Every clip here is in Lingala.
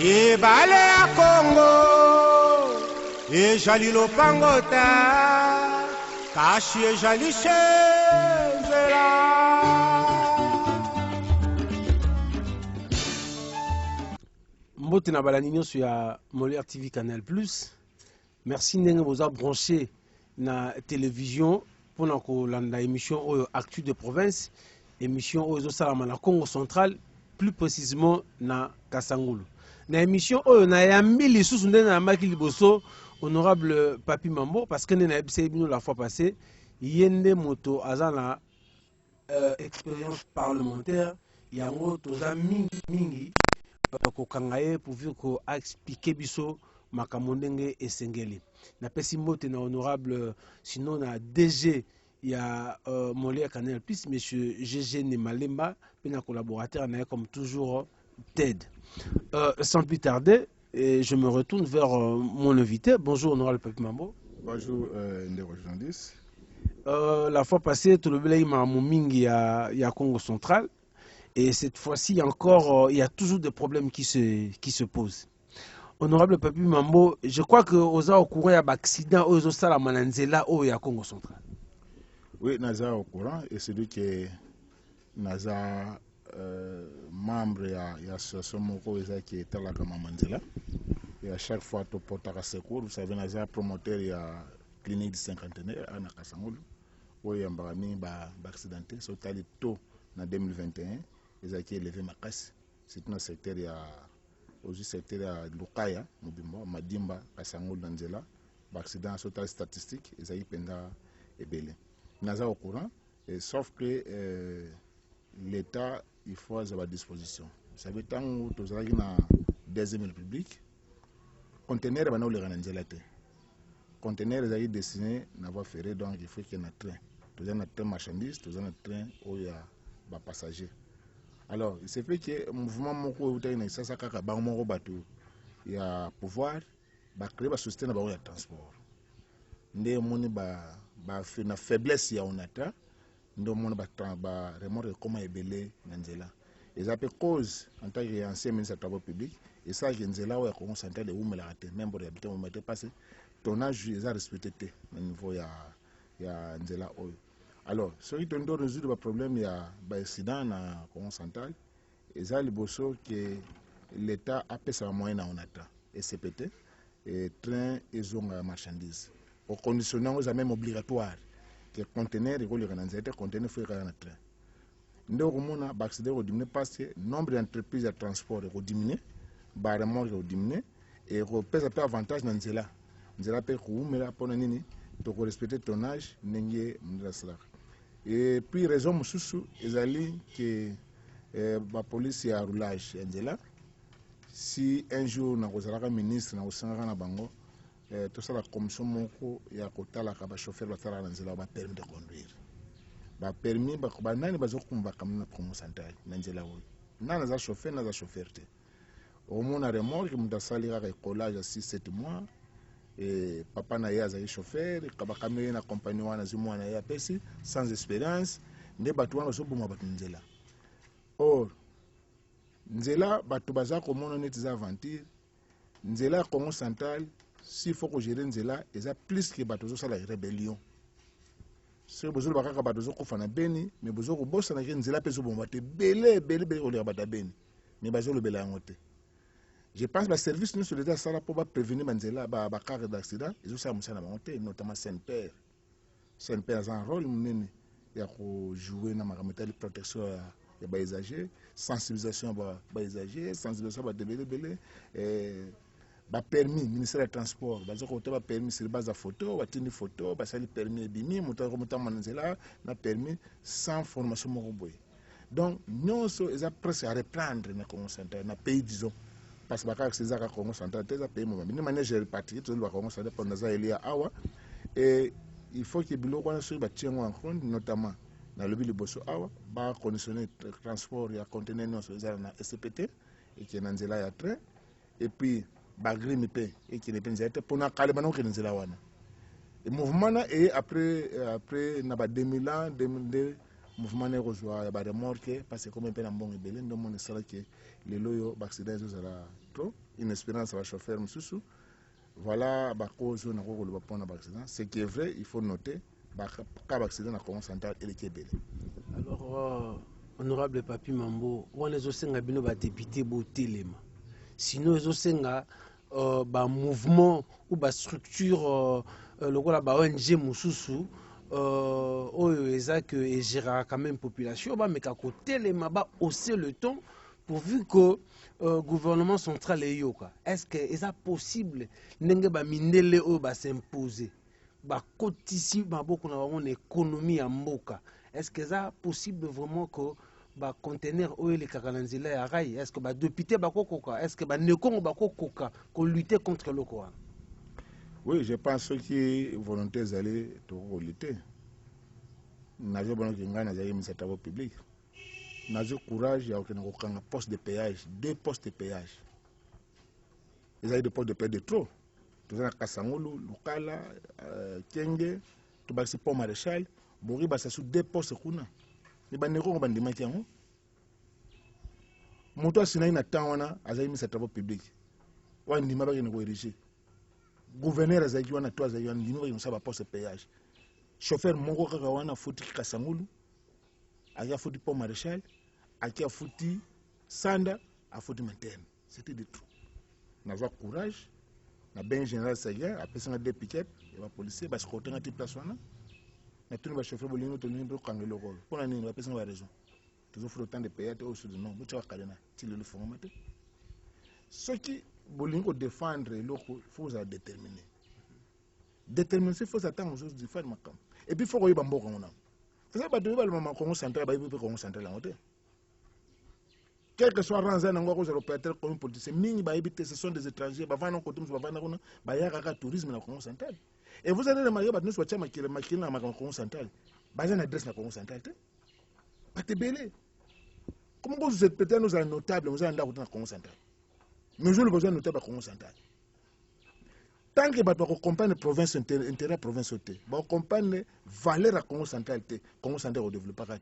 ebale ya Congo ejali lopango ta kashi ejali shenzela. Mbote na balani nyonso ya Molière TV Canal Plus. Merci ndenge boza branché na télévision pour kolanda émission oyo Actu de province, émission oyo ezosalama na Congo central, plus précisément na Kasangulu. Na émission oyo na yambi lisusu ndenge na maki liboso honorable Papi Mambo parce que na yebiseli bino la fois passée yende moto aza na expérience parlementaire yango toza mingi kokanga ye pourvu ko expliquer biso makambo ndenge esengeli. Napesi mbote na honorable sinon na DG ya Molière Canal Plus monsieur GG Nemalemba pe na collaborateur na comme toujours TED. Sans plus tarder, je me retourne vers mon invité. Bonjour honorable Papi Mambo. Bonjour Ndeko journaliste. La fois passée tout le blé m'a mingi ya Congo central. Et cette fois-ci encore, il y a toujours des problèmes qui se posent. Honorable Papi Mambo, je crois que vous êtes au courant d'un accident aux Osala Mananzela au Congo central. Oui, Naza au courant et celui qui est Naza membre de l'association Moko qui est à la Mananzela. Et à chaque fois, tu portes à secours. Vous savez, Naza promoteur de la clinique du cinquantenaire à Nakasangulu où il y a un accidenté, c'est allé tôt en 2021. Ils ont été élevés ma casse. C'est un secteur aussi secteur de Lukaya, Madimba, Kasangul, Nanzela. L'accident social statistique, ils ont été pendant ébélé. Nous sommes au courant, sauf que l'État, il faut avoir à disposition. Vous savez, tant que vous avez dans la deuxième république, conteneur est dans le Nanzela. Conteneur est destiné à avoir ferré, donc il faut qu'il y ait un train. Vous avez un train marchandise, vous avez un train où il y a des passagers. Alors, il se fait que le mouvement Moko il y a pouvoir, créer un système de transport. Nous avons une faiblesse, on a remorque comment ébélé Nanzela. Et ça peut cause, en tant qu'ancien ministre des Travaux publics, et ça, Nanzela, où on s'entend de où me l'a même pour habiter, on m'a passé, tonnage, ils ont respecté au niveau de Nanzela. Alors, ce qui est résoudre le problème, il y a un accident dans le Congo central. Et ça, le bosso que l'État a payé sa moyenne en attend. Et CPT, et train et zone marchandises. Au conditionnant, c'est même obligatoire que les conteneurs, les conteneurs, il faut un train. Nous avons un accident qui diminue parce que le nombre d'entreprises de transport est diminué, le remorque est diminué, et il pèse un peu avantage dans Nzela. Nzela peut respecter le tonnage, et puis, raison sous que la police est à roulage. Si un jour, nous avons un ministre, nous avons un bango, tout ça, la commission Moko, il y a un chauffeur qui a permis de conduire. Il permis de conduire, il y a un chauffeur, il y a un chauffeur. Au moins, on a remorque, il y a un collage à 6-7 mois. Et papa na yaza chauffeur kabakame na compagnie wana zimwana ya pesi sans expérience nde batu wana so boma batu nzela. Or nzela batu baza ko mona net za aventure nzela Congo central s'il faut que gérer nzela eza plus que batu zo sala rébellion. C'est besoin bakaka batu zo kufana beni mais besoin ko bossa na nzela peso boma te belé ko le bata beni mais bazo le bela ngote. Je pense que le service nous sur l'État pour prévenir Manzela, les cas d'accident, ils ont ça notamment Saint-Père. Saint-Père a un rôle, il a joué dans la protection des paysagers, sensibilisation des paysagers, sensibilisation des débélés, permis, ministère des Transports, il permis sur base de photos, il a photo, il permis de bimi, Manzela, il a permis sans formation. Donc, nous sommes presque à reprendre dans le pays, disons. Parce que c'est ça que Congo central est un pays mauvais. De manière j'ai réparti tout le Congo central pour nous aider à Awa et il faut que bilo wana sur batien en compte notamment dans le ville bosso Awa ba conditionner transport ya conteneur non sur na SPT et qui est nzela ya train et puis ba grimipe et qui est penjete pour na kale bana ko nzela wana. Le mouvement et après na ba 2000 ans 2002 mouvement ne rejoint ya ba remorque parce que comme pena mbongo ebele ndo mona sala que les loyo accident ezala trop une espérance va chauffeur mususu voilà ba cause na ko lo pona ba accident c'est qui est vrai il faut noter ba ka accident na Congo central et qui ebele. Alors honorable Papi Mambo wana ezosenga bino ba député botelema sinon ezosenga ba mouvement ou ba structure lokola ba ONG mususu oyo eza que egérera quand même population ba meka kotelema ba hausser le ton pourvu que gouvernement central eyoka. Est-ce que eza possible ndenge ba mindele oyo ba s'imposer ba kotisi maboko na bango na économie ya mboka? Est-ce que ça possible vraiment que ba conteneur oyo le kakalanzela ya rail? Est-ce que ba député ba kokoka? Est-ce que ba nekongo ba kokoka ko lutter contre le quoi? Oui, je pense que volonté d'aller pour lutter. Nazo bono kinga na zaye misata au public. Nazo courage ya okena kokanga poste de péage, 2 postes de péage. Ils ont des postes de péage de trop. Tout ça Kasangulu, Lukala, Kenge, tout ba c'est pont maréchal, bori ba ça sous 2 postes kuna. Ni ba neko ba ndima kiango. Moto asina ina tawana azaye misata au public. Wa ndima ba kene ko ériger. Gouverneur azaki wana to azaki wana ndino ba saba poste péage. Chauffeur mongo kaka wana futi Kasangulu. Aya futi pont maréchal, akia futi Sanda, a futi Materne. C'était de tout. N'avoir courage, na ben général Saga, après ça des piquettes, et va policier parce qu'on a des places wana. Na tout le chauffeur bolino to nimbo kangelo ko. Pour la nini va personne va raison. Toujours faut autant de payer au sud non, tu vas calena, tu le font maté. Ce qui bolino défendre loko faut ça déterminer. Déterminer c'est faut attendre aux autres de faire makam. Et puis faut koyeba mboka ngona. C'est ça que le Congo central va y Congo central en hauteur. Quel que soit ranzan en gros opérateur comme politicien, mini ba habiter ce sont des étrangers, ba vana ko tumsu ba vana kuna ba yaka tourisme na Congo central. Et vous allez remarquer ba nous soit makile makile na Congo central. Ba une adresse na Congo central te. Ba te belé. Comment vous êtes peut-être nous sommes notables, nous allons dans Congo central. Nous avons besoin de notables à Congo central. Tant que vous comprenez la province intérêt la province, vous comprenez la valeur de Congo central, Congo central ne développe pas.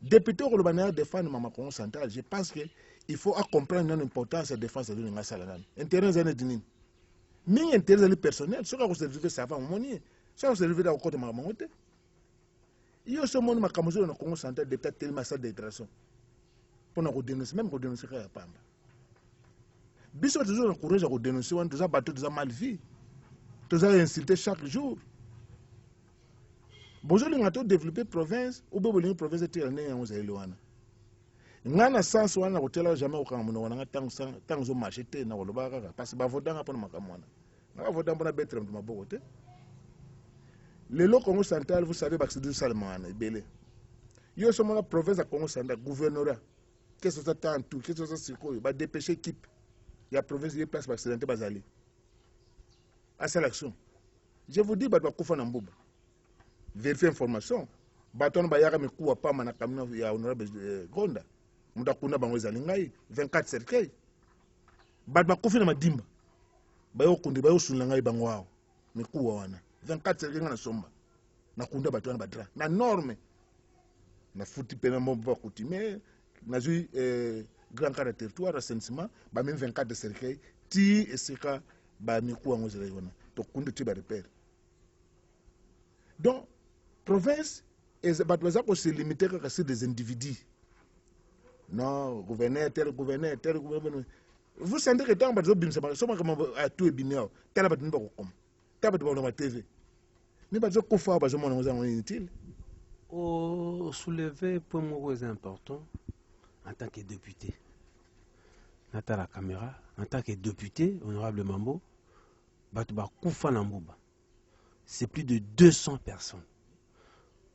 Député au Libanais défendre le Congo central, je pense qu'il faut comprendre l'importance de la défense de l'Union nationale. Intérêt est de l'Union. Mais intérêt personnel, ce que vous servez, ça va au ce que vous servez au côté de ma maman. Il y a ce monde qui a le Congo central de peut-être tellement ça d'intégration. Pour nous dénoncer, même pour dénoncer à Pamba. Bisous toujours encouragé à dénoncer, on a battu, on a mal vu, on a insulté chaque jour. Bonjour, on a développé province, ou bien une province de Tirané, on a éloigné. On a sens, on a hôtel, jamais au Cameroun, on a tant que marché, on a le bagarre, parce que Bavodan a pas de macamona. On a voté pour la bête de ma beauté. Le lot Congo central, vous savez, c'est du Salman, belé. Il y a seulement la province de Congo central, gouvernorat. Qu'est-ce que ça t'a tout, qu'est-ce que ça c'est quoi? Il va dépêcher équipe. Il y a province de place accidentée Bazali. À cette action. Je vous dis, Badwa Koufa Nambouba. Vérifiez l'information. Baton Bayara me koua pas mana kamina ya honorable Gonda. Mudakuna bango zalingai 24 cercueil. Badwa Koufa na madimba. Bayo kundi bayo sulangai bango wao. Me koua wana. 24 cercueil na somba. Na kunda batwana badra. Na norme. Na futi pena mbo coutumier. Na zui grand cas de territoire, assainissement, même 24 de cercueil, ti et ce cas, mikou en ozéléona. Donc, on ne va repérer. Donc, province, et se limiter à des individus. Non, gouverneur, tel gouverneur. Vous sentez que tant que vous avez tout bien, tel que vous avez tel que vous avez TV. Mais vous avez inutile. Au soulever pour moi c'est important en tant que député. Nata la caméra, en tant que député, honorable Mambo, c'est plus de 200 personnes.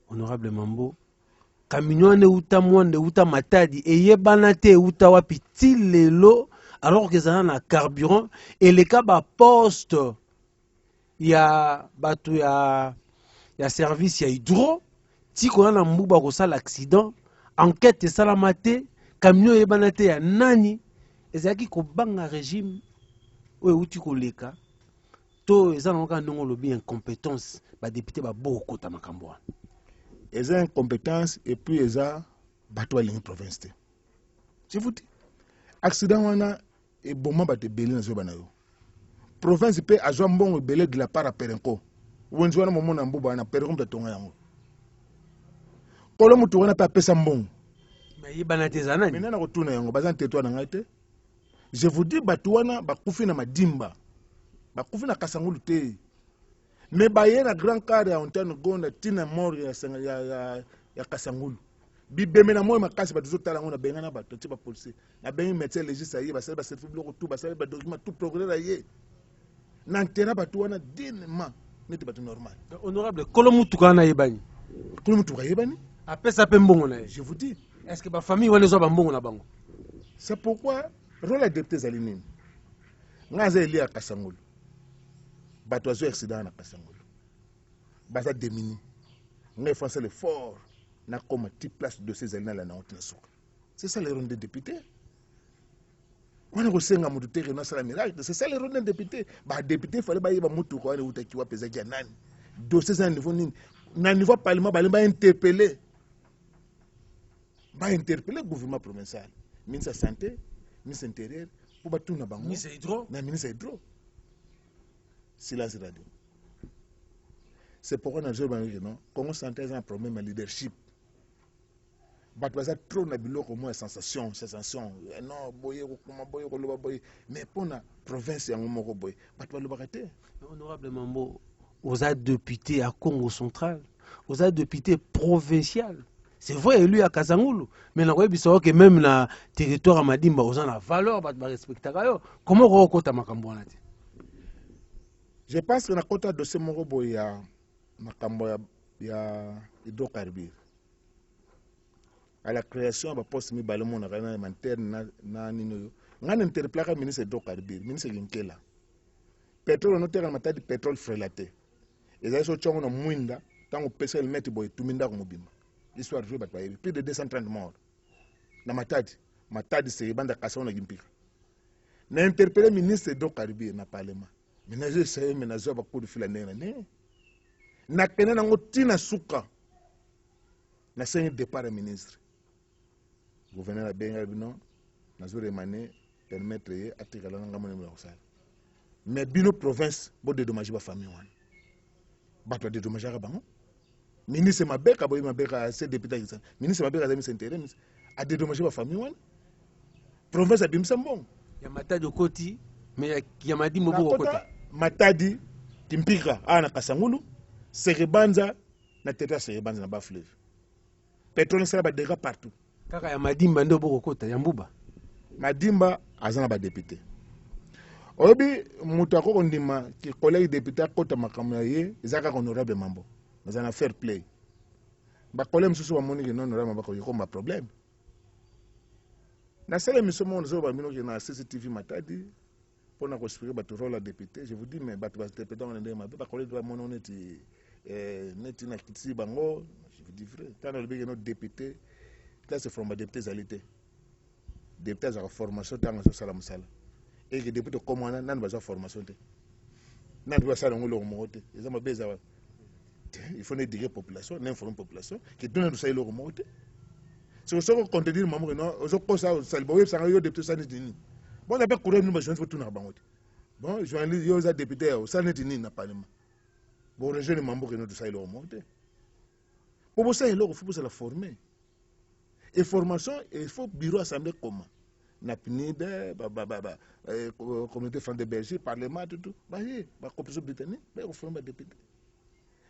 Honorable Mambo, camion ne uta mwande uta matadi et yebanate uta wapi tilelo alors que ça a carburant et les cas poste il y a batu ya service ya hydro ti ko na mbuba ko sala accident enquête salamate camion yebanate ya nani ezaki ko banga régime o uti ko leka to ezana ka ndongo lobi incompétence ba député ba boko ta makambo. ils ont incompétence et puis ils ont battu à l'Union province. Je vous dis, accident wana et bon batte belé na zoba na yo. Province peut avoir bon belé de la part à Perenco. Ou nzwana momo na mbuba na Perenco de tonga yango. Kolo mutu wana pa pesa mbongo. Mais yibana tezana ni. Maintenant na retourna yango bazan teto na ngaite. Je vous dis batu wana bakufi na madimba. Bakufi na kasangulu te. Mais baye na grand cadre ya Antoine Gonda tina mort ya kasangulu. Bibeme na moi makasi ba toujours tala ngona benga na ba to ba police. Na bengi médecin légiste aye ba sala ba certificat tout ba sala ba document tout progrès aye. Na ntera batu wana dinement neti batu normal. Honorable Kolomutu kana yebani. Kolomutu ka yebani? Apesa pe mbongo na ye. Je vous dis. Est-ce que ba famille wana zo ba mbongo na bango? C'est pourquoi rôle à député zalinini. Ngaza eli ya kasangulu. Bato azo accident na kasangulu. Baza démini. Ngai français le fort. Na comme type place de ces alina la na hôtel soka. C'est ça les rôles des députés. Wana ko senga mutu tere na sala miracle, c'est ça les rôles des députés. Ba député fallait ba yeba mutu ko wana utakiwa pesa kia nani. Dossier za niveau nini? Na niveau parlement ba interpeller. Ba interpeller gouvernement provincial, ministre de santé, ministre intérieur, pour ba tout na bango. Ministre hydro. Na ministre hydro. Silence radio. C'est pourquoi nous avons dit non, Congo santé a un problème de leadership. Batwaza trop na biloko mo sensation, non boye ko boye mais pour la province ya ngomoko boye batwa lo bakate. Honorable Mambo, aux députés à Congo central, aux députés provincial. C'est vrai élu à Kasangulu, mais na koyebi sawa que même na territoire à Madimba aux la valeur bat ba respecter yo. Comment ko kota makambo wana ti? Je pense que na kota dossier moko boye ya makambo ya hydrocarbures. À la création de poste mi balemo na kana interne na nino ngana interpellaka ministre hydrocarbures ministre Linkela pétrole no terra matadi pétrole frelaté ezali so chongo na mwinda tango pesa le mettre boy tuminda ko mobima histoire de bat bayebi plus de 230 morts na matadi se banda kasa na gimpika na interpeller ministre hydrocarbures na parlement menaje sai menazo ba ko de fila ne na pena na ngotina suka na seigne départ ministre gouverneur benga bino nazo remane permettre atikala nga mone mo sala mais bino province bo dédommager ba famille wana bato dédommager ka bango ministre mabeka boy mabeka c'est député ça ministre mabeka zami s'intérêt a dédommager ba famille wana province a bimsa mbongo ya matadi koti mais ya madimbo boko kota matadi timpika ana kasangulu serebanza na teta serebanza na ba fleuve pétrole sera ba dégâts partout. Kaka ya Madimba ndo boko kota ya Mbuba. Madimba azana ba député. Obi mutu akoko ndima ki collègue député akota makambo ya ye ezaka honorable Mambo. Nazana fair play. Ba collègue mususu wa moni ke non honorable Mambo ko ma problème. Na sele misomo nzo ba mino ke na CCTV matadi pona ko expliquer ba rôle la député, je vous dis mais ba député on ndema ba collègue ba mono neti neti na kitsi bango, je vous dis vrai. Tant le big notre député là c'est from député zalité député za formation tanga so sala musala et que député comme on nan ba za formation te nan ba sala ngolo mote ils ont besoin il faut éduquer population n'informer population qui donne tout ça le mote c'est ça qu'on contredire maman non zo ko ça salbo web ça yo député ça ni bon na ba courir nous ba jeune faut tout na bangote bon journaliste yo za député ça net ni na parlement bon rejeune maman que nous tout ça le mote pour ça il faut se la former. Et formation, il faut bureau assemblée commun. Na PNID, communauté France de Belgique, parlement, tout. Bah, la compétition britannique, bah, on forme des députés.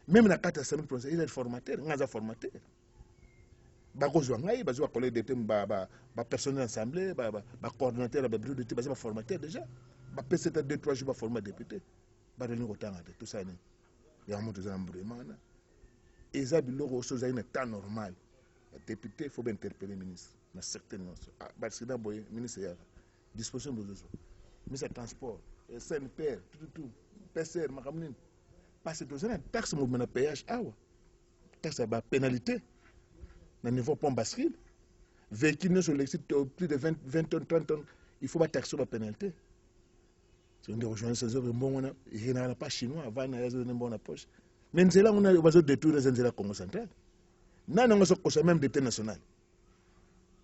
Même la carte assemblée provinciale, il est formateur, il est formateur. Bah, on joue bah, on collègue de thème, bah, personnel assemblée, bah, coordinateur, bah, bureau de thème, bah, formateur déjà. Bah, peut-être 2-3 jours, bah, former député. Bah, le temps, tout ça, il y a un mot de zamboulement. Et ça, il y a un temps normal. Député, il faut interpeller le ministre. Dans certaines parce que d'abord, le ministre a disposition de ça. Le ministre transport, SNPR, tout, PCR, parce que c'est une taxe de péage, taxe de pénalité. Dans le niveau pont bascule, véhicule sur l'exit plus de 20 tonnes, 30 tonnes, il faut pas taxer la pénalité. Si on dit rejoindre ces œuvres, il n'y a pas chinois, avant, il y a une bonne poche. Mais c'est là où on a détruit les Congo central. nani ngo sokosa même député national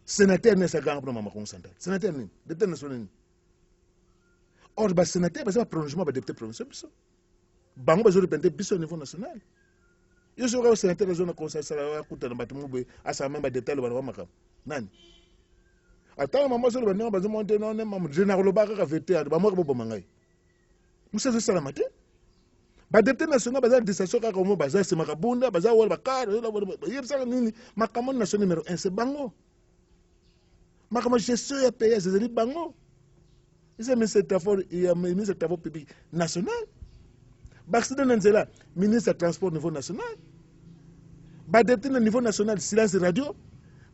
sénateur ne saganga pour mama Congo central sénateur ni député national or ba sénateur ba prolongement ba député provincial biso bango bazo représenter biso au niveau national yo so ko sénateur de zone conseil sala kuta na batu mube asa même ba détail ba makam nani ata mama so ba bazo monter non mama général lobaka ka vete ba mo ko bo mangai musa zo sala matin ba député national baza disation ka ko mo baza se makabunda baza wala bakara yebsa nini makamon national numéro 1 c'est bango makamo gestion ya pays c'est bango c'est ministre des travaux publics national Baxida Nanzela, ministre des Transports au niveau national. Ba député au niveau national, silence radio.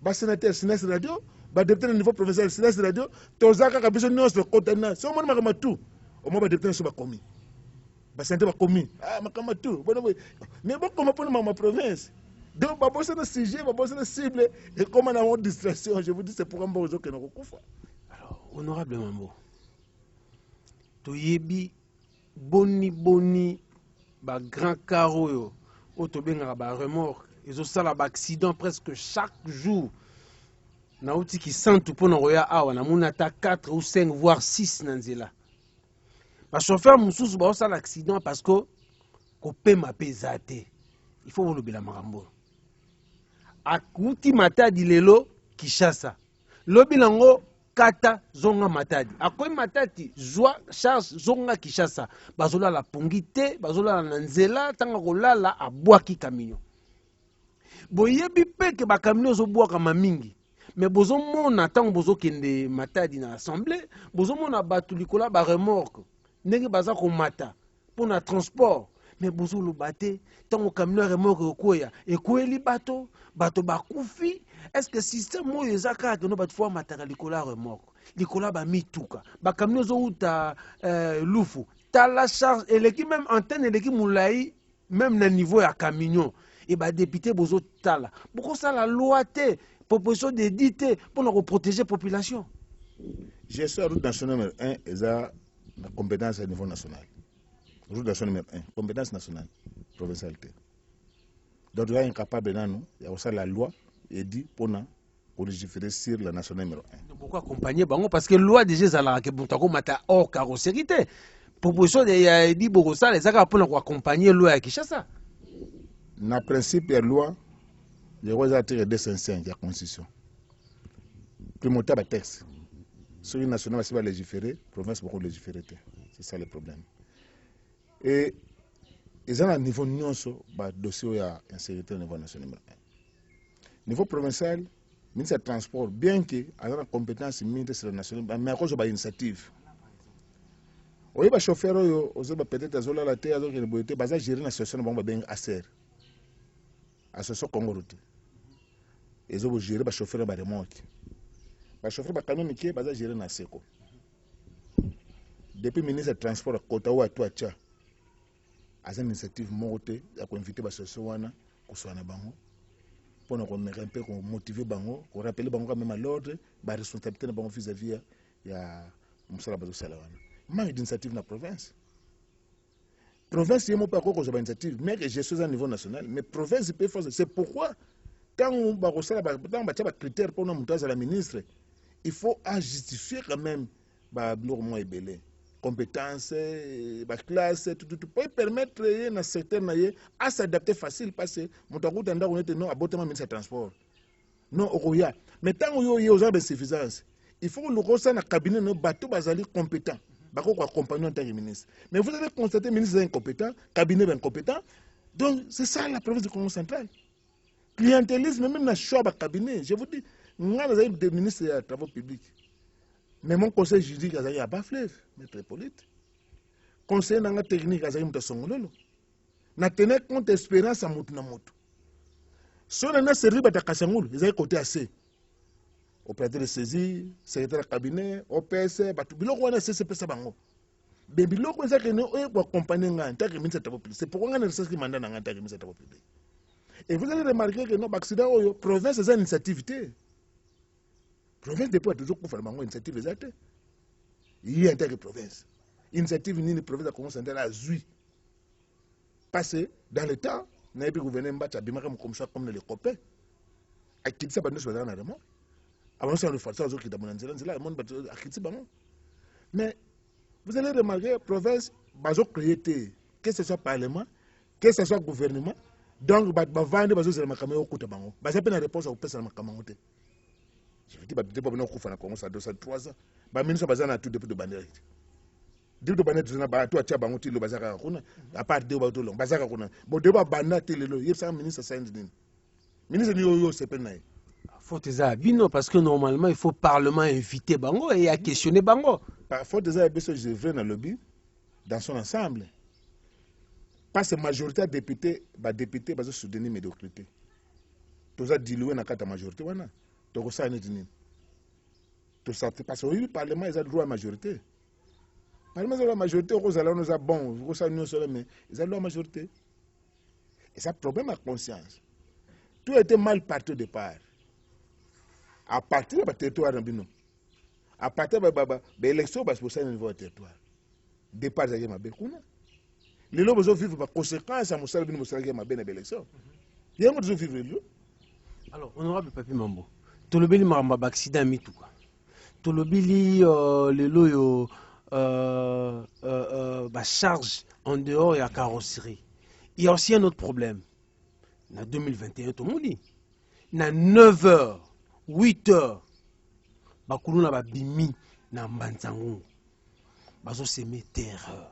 Ba sénateur, silence radio. Ba député au niveau provincial, silence radio. Tozaka kabiso nyonso kotana. So mo makama tout. Au moins ba député so ba commis. Ba sénateur ba commis. Ah makama tout. Mais bon comment pour ma province. Donc ba bossa na sujet, ba bossa na cible et comme on a une distraction, je vous dis c'est pour un bon que nous kufa. Alors, honorable Mambo. Toyebi boni ba grand carreau yo auto benga ba remorque ils ont ça la accident presque chaque jour na outi qui sent tout pour roya awa na munata 4 ou 5 voire 6 nanzela ba chauffeur mususu ba ça l'accident parce que ko pema pesate il faut volobela makambo akuti matadi lelo Kishasa lobi lango kata zonga matadi akoy matati zwa charge zonga Kishasa bazola la pongite bazola la nzela tanga kolala abwaki camion boyebi peke ba camion zo bwaka mamingi mais bozo mona tango bozo kende matadi na assemblée bozo mona batu likola ba remorque ndenge baza ko mata pour na transport mais bozo lo baté tango camion remorque koya ekoeli bato bakufi. Est-ce que système oyo ezaka que no bat fois mataka likola remorque likola ba mituka ba camion zo uta lufu ta la charge eleki même antenne eleki mulai même na niveau ya camion et ba député bozo tala pourquoi ça la loi te proposition d'éditer pour nous protéger population. Gestion route nationale numéro 1 eza la compétence à niveau national. Route nationale numéro 1 compétence nationale provincialité. Donc il est incapable nanu ya ça la loi et dit pour légiférer sur la nationale numéro 1. Pourquoi accompagner bango parce que loi déjà zala ke buntako mata hors carrosserie proposition de dit bokosa les aka pour accompagner loi à Kinshasa. Na principe ya loi les lois article 205 de la constitution. Primordial ba texte. Sur une nationale va légiférer, province beaucoup légiférer. C'est ça le problème. Et ils ont un niveau nyonso ba dossier ya insécurité au niveau national numéro 1. Niveau provincial, ministre des Transports, bien que a la compétence ministre national, mais à cause de l'initiative. Oui, les chauffeurs, peut-être à la terre, ils ont géré la situation de ASER, Association Congo-Route. Ils ont géré les chauffeurs de remorque. Les chauffeurs de camion, ils ont géré la SECO. Depuis le ministre des Transports, à Kotaou, à Touacha, a une initiative montée, à inviter les associations à soit na bango. Pour nous motiver bango, pour rappeler bango même à l'ordre, la responsabilité de bango vis-à-vis ya Moussala Bazo Salawana. Manque d'initiative dans la province. Province, il n'y a pas encore d'initiative, mais que je suis à niveau national, mais province, peut faire. C'est pourquoi, quand on va faire critères pour nous monter à la ministre, il faut justifier quand même le belé. Compétences, classe, tout pour permettre à certains à s'adapter facile parce que mon on était non abattement ministre des Transports. Non, Okoya. Mais tant qu'il y a aux de suffisance, il faut que le conseil dans le cabinet de bateau basali compétent. Bako accompagner en tant que ministre. Mais vous avez constaté ministre est incompétent, cabinet est incompétent. Donc c'est ça la province du Congo central. Clientélisme même dans le choix du cabinet. Je vous dis, nous avons des ministres des Travaux publics. Mais mon conseil juridique a bas fleuve, maître Hippolyte. Conseil technique a un songololo. Na tenir compte espérance à motu na motu. Si on a servi à Kassangoul, ils ont côté assez. Opérateur de saisie, secrétaire de cabinet, OPS, biloko wana CCP sabango. Mais biloko eza que nous accompagner en tant que ministre des Travaux publics. C'est pourquoi on a reçu mandat en tant que ministre des Travaux publics. Et vous allez remarquer que nos accidents oyo province a une initiative. Province depuis toujours pour faire une initiative exacte. Il y a en tant que province. Initiative ni province de Congo central a zui. Parce que dans le temps, n'a pas gouverné Mbacha bimaka comme ça comme les copains. akitisa bantu bazala na remo avant ça le forcer azokita bonanzela nzela le monde akitisa bango. Mais vous allez remarquer province bazo créer que ce soit parlement, que ce soit gouvernement, donc bavande bazozela makambo okuta bango. Baza pe na réponse à opesa makambo te. Je veux dire ba pas kufa na Congo ça 3 ans. Ba ministre baza na tout depuis de bandera. Depuis de bandera tuzana ba to atia bango ti lo bazaka kuna à part de ba to long bazaka kuna. Bo de ba banda te lelo yebsa ministre saindi nini. Ministre ni yo c'est pe na. Faut ça bino parce que normalement il faut parlement inviter bango et à questionner bango. Faut déjà besoin de vrai dans le lobby dans son ensemble. Parce que majorité député ba député bazo soutenir médiocrité. Toza diluer na kata majorité wana. To ça ni dini. To ça parce que le parlement il a droit à majorité. Parlement il a la majorité aux allons nous a bon, aux ça nous seul mais ils ont la majorité. Et ça problème à conscience. Tout était mal parti au départ. À partir de territoire d'Ambino, à partir de l'élection, c'est pour ça qu'il niveau territoire. Départ de la Békouna. Les gens vont vivre par conséquence à Moussa Bino Moussa Gama Ben à l'élection. Il y a un autre vivre. Alors, honorable Papi Mambo, tu le beli maramba accident mitou quoi. Tu le beli les loyaux charge en dehors et à carrosserie. Il y a aussi un autre problème. En 2021, tout le monde dit. Na 9h. 8h, bakuluna babimi na mbanzango. Bazo semer terreur.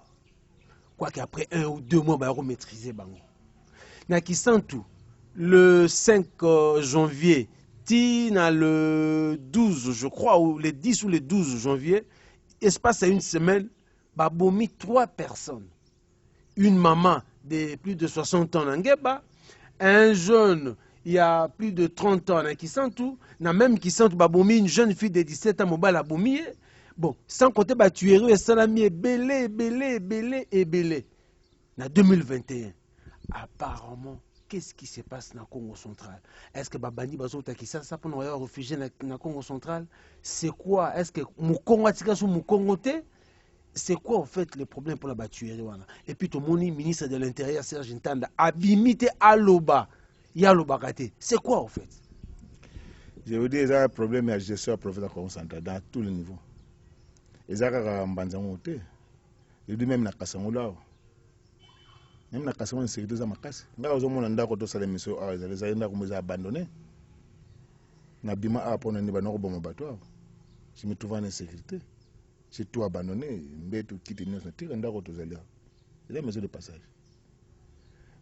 Quoi qu'après 1 ou 2 mois, ba maîtriser bango. Na Kisantu, le 5 janvier, tina le 12, je crois, ou le 10 ou le 12 janvier, espace à une semaine, babomi 3 personnes. Une maman de plus de 60 ans en Ngeba, un jeune il y a plus de 30 ans, qui sont tout, même qui sont babomi, une jeune fille de 17 ans, mobile a bomi. Bon, sans compter ba tuerie et salami belé. En 2021, apparemment, qu'est-ce qui se passe dans le Congo central? Est-ce que babani bazota qui ça pour nous réfugier dans le Congo central? C'est quoi? Est-ce que Mukongo atika sous Mukongo te? C'est quoi en fait le problème pour la batuerie? Et puis tout le monde, ministre de l'Intérieur, Serge Ntanda, abimité Aloba. C'est quoi en fait? Je veux dire, il y a un problème de gestion de la Congo centrale dans tous les niveaux. Il y a un banzango. Je dis même na Kassangola. Même na Kassangola, c'est sécurité de ma casse. Là, aux hommes, on a encore ça les missions, les aïna comme ils ont abandonné. Na bima a pour ne pas nous bomber bateau. Je me trouve en insécurité. J'ai tout abandonné. Mais tout quitter nous, c'est tiré d'abord tous allés. Il y a des mesures de passage.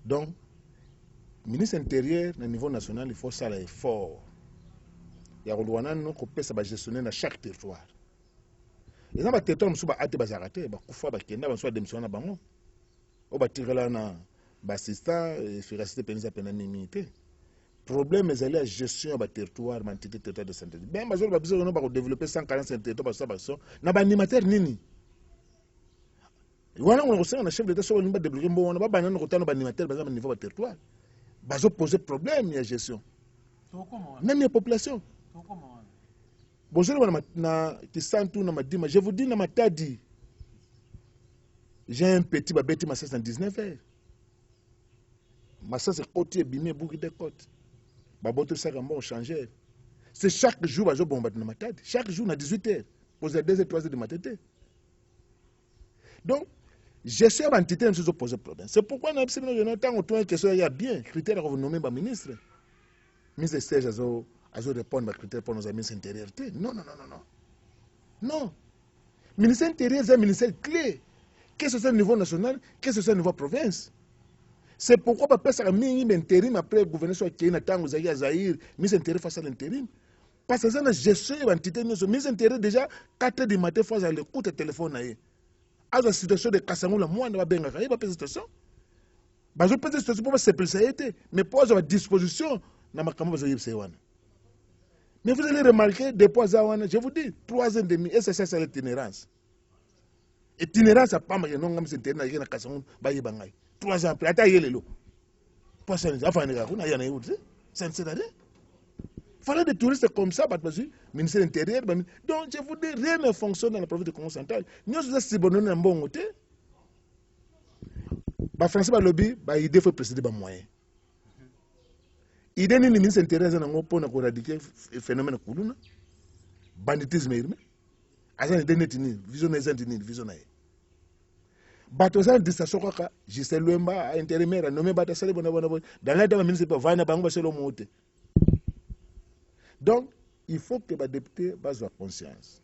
Donc ministre intérieur, au niveau national, il faut ça l'effort. Il y a un nous qui peut gestionner dans chaque territoire. Et dans le territoire, nous sommes à Bazarate, Bakoufa, Bakenda, nous sommes démissionnés à Bango. On va tirer là dans Bassista, et faire rester péninsule pénalité. Le problème, c'est la gestion du territoire, de l'entité territoire de santé. Bien, nous avons besoin de développer 145 territoires, nous avons un animateur nini. On a un chef d'État qui a développé un animateur au niveau du territoire. Bazo poser problème la gestion. Même la population. Bonjour na Kisantu na Madima, je vous dis na Matadi. J'ai un petit babeti ma 19 heures. Ma c'est côté bimé bouki de côte. Baboto ça on changer. C'est chaque jour bazo bombarder na Matadi, chaque jour à 18 heures. Poser 2 et 3 heures de matin. Donc gestion d'entité nous pose problème. C'est pourquoi nous avons tant de questions il y a bien critères à vous nommer par ministre. Ministre Serge a répondre aux critères pour nos amis intérieurs. Non. Non. Ministère intérieur c'est un ministère clé. Que ce soit au niveau national, que ce soit au niveau province. C'est pourquoi pas passer à intérim après le gouvernement soit qui est dans Zahir, ministre intérieur face à l'intérim. Parce que c'est une gestion d'entité nous ministre intérieur déjà 4 h du matin face à l'écoute de téléphone. À la situation de Kassangola, moi, on va bien faire une situation. Je peux dire situation pour sécurité, mais pour avoir disposition, dans ma campagne, mais vous allez remarquer, depuis je vous dis, 3 ans et demi, et c'est ça l'itinérance. Itinérance, c'est pas mal, non, comme c'est intérêt, il y a Kassangola, 3 ans après, attends, il y a les lots. Pas ça, enfin, il y a des autres, c'est c'est-à-dire. Il fallait des touristes comme ça, parce que le ministère de l'Intérieur. Donc, je vous dis, rien ne fonctionne dans la province de Congo central. Nous sommes si bonhonnés en bon côté. Les Français, le lobby, il faut précéder les moyens. idée nini ministre intérieur aza nango mpona koradiquer phénomène kuluna banditisme irme aza na idée neti nini vision na eza neti nini vision na ye bato aza na distraction kaka Gisèle Lwemba intérimaire anommé bato asali bona dans la ministre mpe vana bango basala omo te. Donc il faut que badéputé bazwa conscience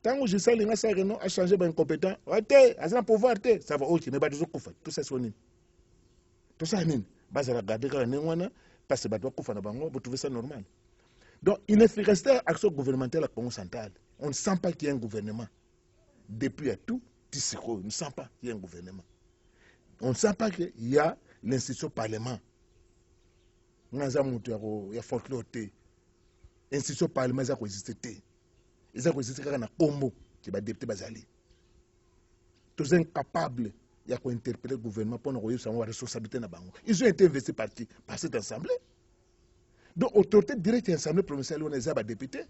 ntango Gisèle alingi asalaka no achange baincompétent te aza na pouvoir te ça va ok mais bato ezokufa tosala nini tosala nini bazala garde kaka ndenge wana parce que bato bakufa na bango vous trouvez ça normal. Donc inefficacité action gouvernementale à Congo central, on ne sent pas qu'il y a un gouvernement depuis à tout on ne sent pas qu'il y a un gouvernement, on ne sent pas qu'il y a l'institution parlement. Il y a folklore institution parlement ça existe ils ont existé quand on a combo qui va député bazali tous incapables il y a quoi interpeller le gouvernement pour nous savoir responsabilité na bango. Ils ont été investis par cette assemblée. Donc autorité directe de l'assemblée provinciale on est député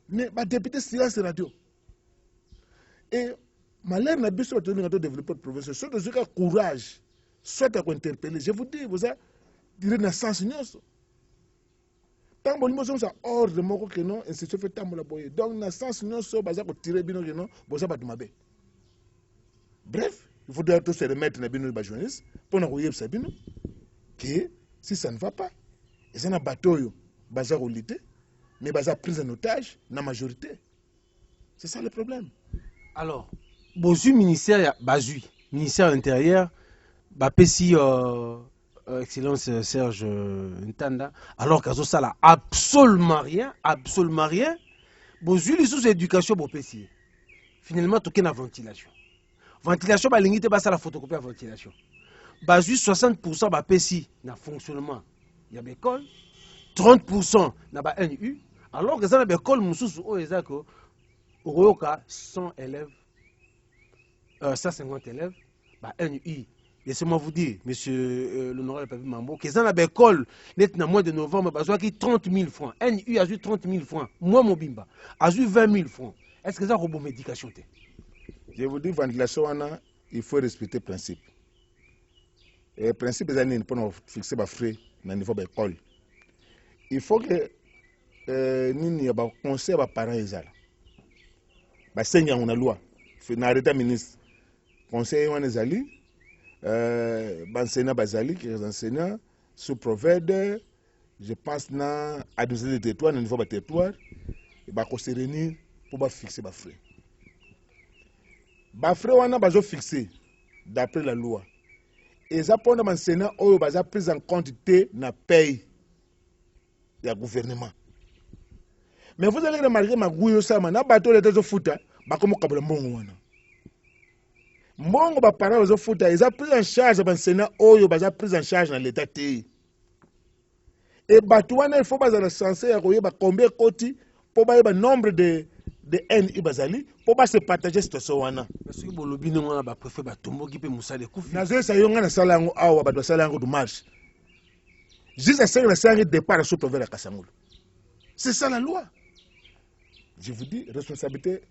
mais député silence radio et malheur n'a besoin de développer le province soit de courage soit à interpeller. Je vous dis vous avez direct na sens nyonso tant bon nous ça hors de moko que non institution fait tambola boye donc na sens nyonso baza ko tirer bino que non boza ba mabe. Bref il faudrait tous se remettre na bino ba journaliste pour na koyebisa bino que si ça ne va pas et ça na bateau baza rolité mais baza prise en otage na majorité. C'est ça le problème. Alors bozu ministère bazui ministère intérieur bapesi excellence Serge Ntanda alors qu'azo sala absolument rien bozu les sous éducation bopesi finalement toke na ventilation balingi te basa la photocopie à ventilation bazui 60% bapesi na fonctionnement ya l'école 30% na ba NU alors que ça na l'école mususu o ezako oyoka 100 élèves 150 élèves ba NU. Laissez-moi vous dire, monsieur l'honorable Papi Mambo, que dans l'école, net na mois de novembre, bah, qui 30 000 francs. NU a eu 30 000 francs. Moi, mon bimba, a eu 20 000 francs. Est-ce que ça a une médication? Je vous dis, ventilation, il faut respecter le principe. Et le principe, c'est pour fixer les frais au niveau de l'école. Il faut que nous ayons un conseil aux parents. Il y a une loi. Il y a un ministre. Conseil aux alliés. Enseignants basali qui est enseignant sous provider je pense na administration de territoire au niveau de territoire et ba ko se réunir pour ba fixer ba frais wana bazo fixer d'après la loi et ça pour enseignants oyo baza prise en compte na paye ya gouvernement. Mais vous allez remarquer maguyo sama na bato les tezo futa ba ko mo kabula mbongo wana mbongo ba parents aux futa ils ont pris en charge l'enseignant oyo baza pris en charge dans l'état té et batouana il faut bazala censé ya koyeba combien koti pour ba nombre de NU bazali pour ba se partager situation wana parce que bolobi non ba préfet ba tomboki pe musale kufi na zesa yonga na sala yango awa ba do sala yango du marche juste à la série départ sur vers la Kasangolo. C'est ça la loi. Je vous dis responsabilité.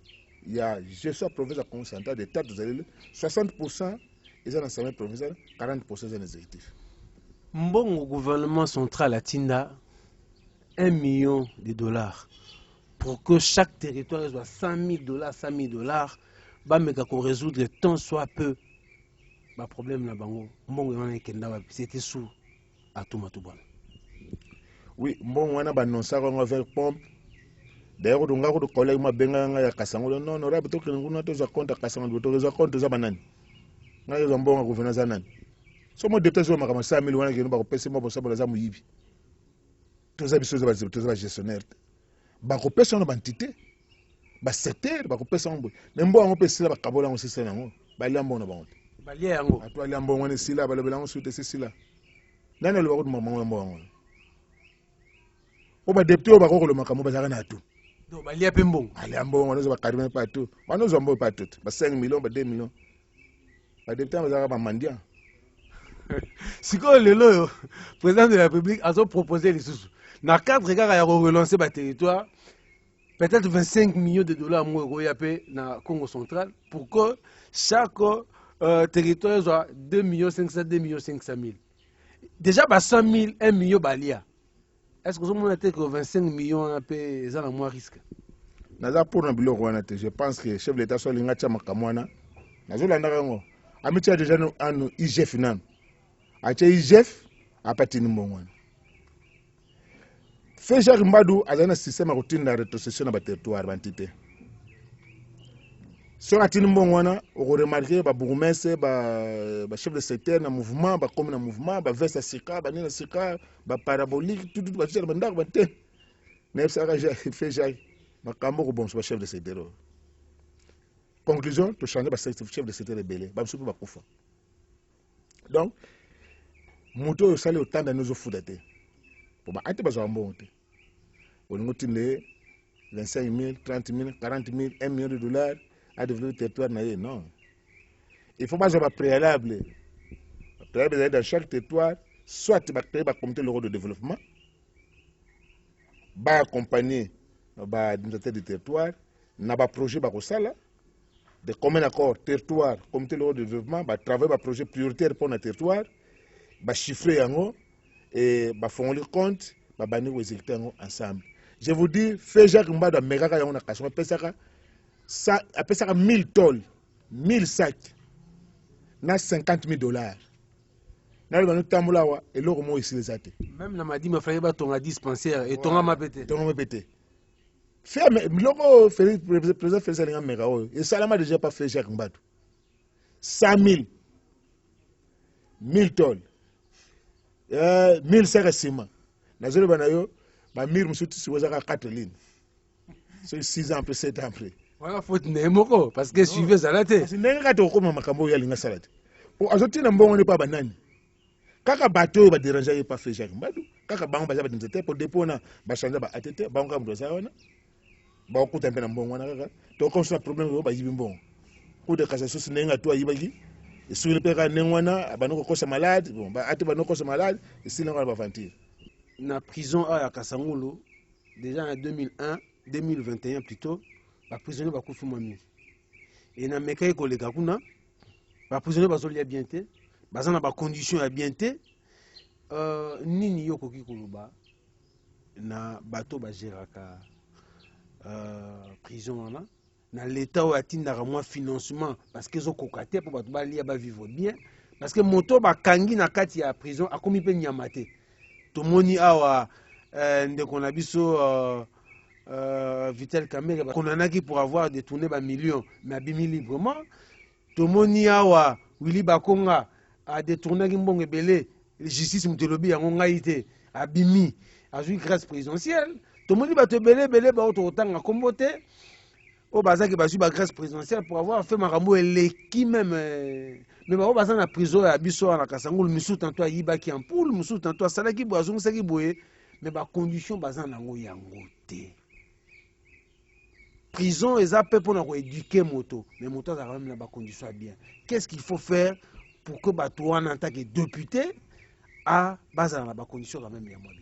Il y a gestion provinciale de Congo central des tas de 60% ils ont l'enseignement provincial, 40% des exécutifs. Bon au gouvernement central à Tinda 1 million de dollars pour que chaque territoire soit 100 000 dollars, 100 000 dollars, bah mais qu'on résoudre le temps soit peu. Bah problème là bango. Bon c'était sous à tout matouban. Oui, bon on a annoncé qu'on va faire pompe. D'ailleurs, on a des collègues qui ont été Kasangolo. Non, on a des comptes à Kasangolo. On a des comptes à Banane. On a des bons gouverneurs à Nan. Si on a des députés, on a 100 000 euros qui ont été payés pour ça. Tous les gestionnaires. On a des entités. Des secteurs. On a des entités. Mais on a des entités. On a des entités. On a des entités. On a des entités. On a des entités. On a des entités. On a des députés. On a des entités. Donc, il y a un bon. Il y a un bon, on a carrément pas tout. On a un bon pas tout. 5 millions, 2 millions. Les députés, on a un mandat. Si le président de la République a proposé les sous. Dans le cadre de relancer le territoire, peut-être 25 millions de dollars dans le Congo central pour que chaque territoire soit 2 500 000. déjà 100 000 1 million balia. Est-ce que vous avez que 25 millions un peu ça moins risque? Naza pour na biloko wana te, je pense que chef de l'état so linga cha makamwana. Nazo landa ngo. Amitia déjà no anu IGF nan. Acha IGF apati ni mbongwana. Fait Jacques Mbadou azana système routine na rétrocession na ba territoire bantité. So atini mbongwana o remarquer ba bourgmestre ba chef de secteur na mouvement ba comme na mouvement ba veste sika ba nina sika ba parabolique tout ba tshela bandako bante. Mais ça fait Jacques makambo ko bon so ba chef de secteur. Conclusion to changer ba chef de secteur rebelle ba msupu ba kufa. Donc moto yo sali otanda nozo fudate. Pour ba ate ba zo mbonte. On ngoti le 25 000, 30 000, 40 000, 1 million de dollars à développer le territoire. Non. Il faut pas avoir préalable. Préalable dans chaque territoire, soit tu vas créer un comité local de développement, va accompagner l'administrateur du territoire, n'a pas projet de commun accord territoire, comité local de développement, va travailler un projet prioritaire pour le territoire, va chiffrer et va faire le compte, va banner les exécuter ensemble. Je vous dis, fait Jacques Mbadou, méga kaya on a cassé, ça a 1000 tonnes, 1000 sacs, na 50 000 dollars. Na le tamboula wa et l'euro mo ici les athées. Même la m'a dit ma frère ba ton dispensaire et ton ma pété. Ton ma pété. Fait l'euro président fait ça les méga o. Et ça l'a déjà pas fait Jacques Mbadou. 100 000, 1000 tonnes, 1000 sacs de ciment. Na zero banayo. Ma mire musuti si wazaka 4 lignes. C'est 6 ans après, 7 ans après. Voilà, faut tenir parce que suivez ça là te. Parce que n'enga to ko makambo ya linga salade. O azoti na mbongo ne pa banani. Kaka bateau ba déranger pas fait Jacques Mbadou. Kaka bango ba za ba dinzete pour dépôt na ba changer ba atete bango ka mdoza wana. Ba okuta mpe na mbongo wana kaka. To comme ça problème ba yibi mbongo. Coup de cassation si n'enga to yibaki. Et sur le père n'engwana banoko kosa malade. Bon ba ate banoko kosa malade et si n'enga ba ventir. Na prison à Kasangolo, déjà en 2001, 2021 plutôt, les prisonniers va couper mami. Et na meka ko le kakuna, les prisonniers va solia bien té, bazana ba conditions à bien té, nini yoko ki kuluba na bateau ba geraka prison na l'état ou atinda moins financement parce que zo kokate pour bato ba lia ba vivre bien parce que moto ba kangi na kati ya prison akomi pe nyamate. Tomoni awa ndeko na biso Vital Kamerhe konanaki pour avoir détourné ba millions mais abimi librement. Tomoni awa Willy Bakonga a détourné mbongo ebele justice mutelobi yango ngai te abimi azui grâce présidentielle. Tomoni bato ebele ba ototanga kombo te o bazaki bazui ba grâce présidentielle pour avoir fait makambo eleki même mais ba baza na prison ya biso na Kasangolo misu tanto ayibaki en poule misu tanto asalaki bo azongisaki boye mais ba condition baza nango yango te. Prison eza pe pour ko éduquer moto mais moto a quand même na ba condition bien. Qu'est-ce qu'il faut faire pour que bato wana en tant que député a baza na ba condition quand même ya moi.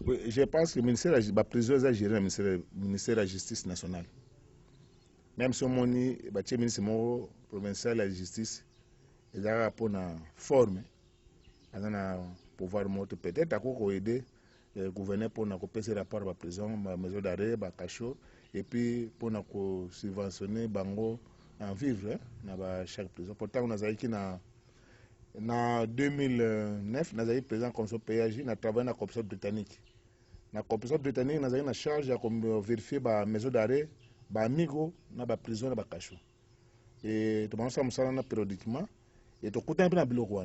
Oui, je pense que le ministère de la prison a géré le ministère de la justice nationale. Même si on dit que le ministère provincial de la justice il a pour la forme, il a pouvoir monter peut-être à aider le gouverneur pour faire rapport à la prison, à la maison d'arrêt, à la cachot, et puis pour subventionner bango en vivre dans chaque prison. Pourtant, on a dit en 2009, on a eu président comme ça PAJ, on a travaillé dans la commission britannique. Dans la commission britannique, on a eu une charge de vérifier la maison d'arrêt, les amigos, la prison, la cachot. Et tout le monde s'en périodiquement. Et tout le monde a biloko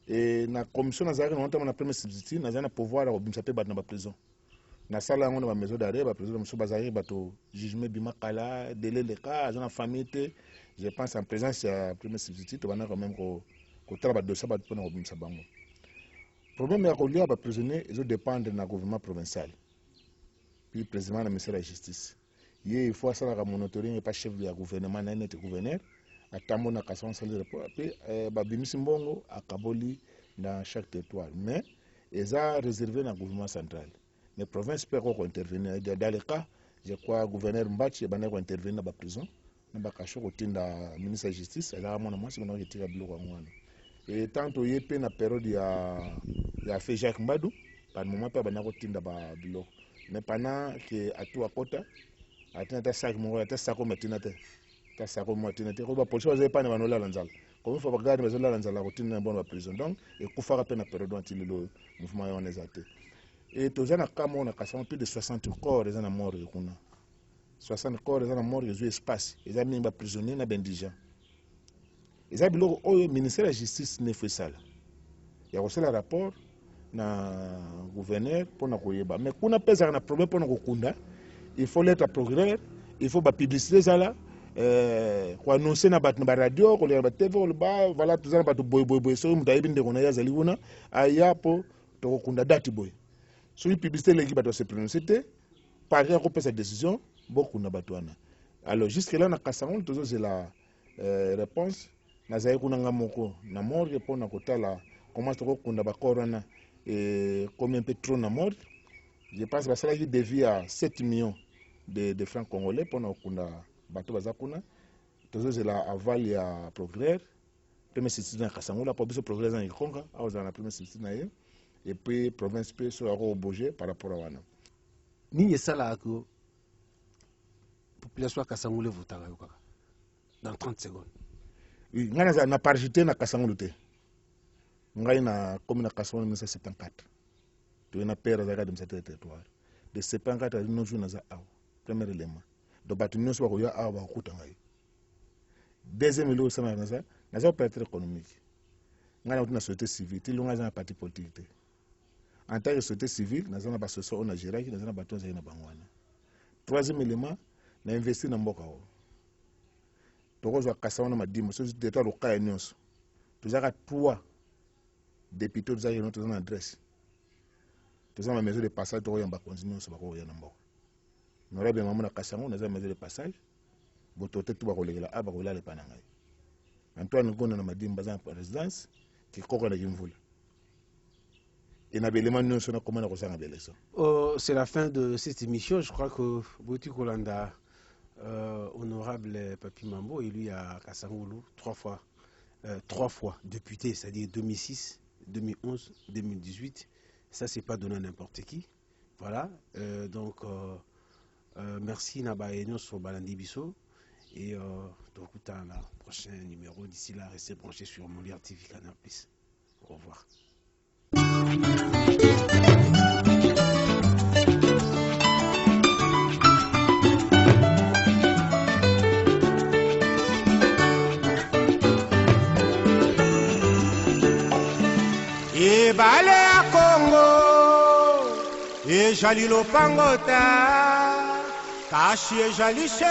et na commission na zaki na na premier substitut na zana pouvoir à obimsape bat na ba prison na sala ngo na maison d'arrêt ba prison muso bazari bato jugement bimakala délai le cas na famille je pense en présence ya premier substitut to bana quand même ko tala ba dossier ba pour na obimsa bango problème ya ko lia ba prisonnier ils dépendre na gouvernement provincial puis président na ministère de la justice il faut ça la monitoring et pas chef du gouvernement na net gouverneur atambo na kasson salle rapport pe ba bimisi mbongo akaboli dans chaque territoire mais ils ont réservé dans le gouvernement central les provinces peuvent intervenir dans le cas je crois gouverneur Mbachi bana ko intervenir dans la prison na ba kasho ko tinda ministre de la justice ala mona mwasi na ko tira biloko ngwana et tant toye pe na période ya fait Jacques Mbadou par moment pe bana ko tinda ba bilo mais pendant que atu akota atina ta sac mo ta sako matina te ta sako matina te ko ba police bazai pa na banola lanzala comme il faut regarder bazola lanzala ko tinda bon ba prison donc et ko fara pe na période antile le mouvement ya onezate et tozana kama na kasama plus de 60 corps ezana mort kuna 60 corps ezana mort yezu espace ezami ba prisonnier na bendijan eza biloko oyo ministère de justice ne fait ça ya kosala rapport na gouverneur pona koyeba mais kuna pesa na problème pona kokunda il faut l'être procureur il faut ba publicité ça ko annoncer na bat na radio ko le ba TV ko ba voilà tout ça ba to boy so muta ibinde kona ya zali kuna aya po to kokunda date boy so une publicité l'équipe ba to se prononcer te par ko pesa décision beaucoup na batwana alors jusque là na kasangol tozo c'est la réponse nazali kuna ngamoko na mort pona kotala comment to kokunda ba corona et combien peu trop na mort je pense que ça qui devient à 7 millions de francs congolais pona kokunda bato bazakuna tozo c'est la aval ya procureur premier citizen kasangola pour biso procureur en Konga a aux na premier citizen na et puis province pe so ako obogé par rapport à wana ni esala ko population kasangole votaka yokaka dans 30 secondes. Oui, ngana na parjité na kasangolo te. Ngai na commune na kasangolo 1974. Tu na père za de cette territoire. De 74 à nos jours na za aw. Premier élément. Do batu nyonso ko ya aw ba kuta ngai. Deuxième élément ça na za opérateur économique. Ngana na société civile, ti longa za parti politique. En tant que société civile, na za na ba société on a géré, na za na bato za na bangwana. Troisième élément, na investi na mboka o. Tokozwa kasana madimo so d'état local nyonso. Tozaka 3 députés za yeno tozana adresse. Tozama maison de passage to yamba continuer so bako yana mboka. Honorable maman na kasango na za maison de passage. Botote to bako legela aba ko lale panangai. Antoine Ngondo na madimo baza résidence qui koko na kimvula. Et na belema nyonso na komana ko sanga beleso. C'est la fin de cette émission, je crois que Bouti Kolanda honorable Papi Mambo, élu à Kasangulu 3 fois député, c'est-à-dire 2006, 2011, 2018. Ça, c'est pas donné à n'importe qui. Voilà. Donc, merci Nabaeno sur Balandi Bisso. Et donc, à la prochaine numéro. D'ici là, restez branchés sur Molière TV Canal+. Au revoir. Ebale ya Congo ejali lopango ta kashi ejali she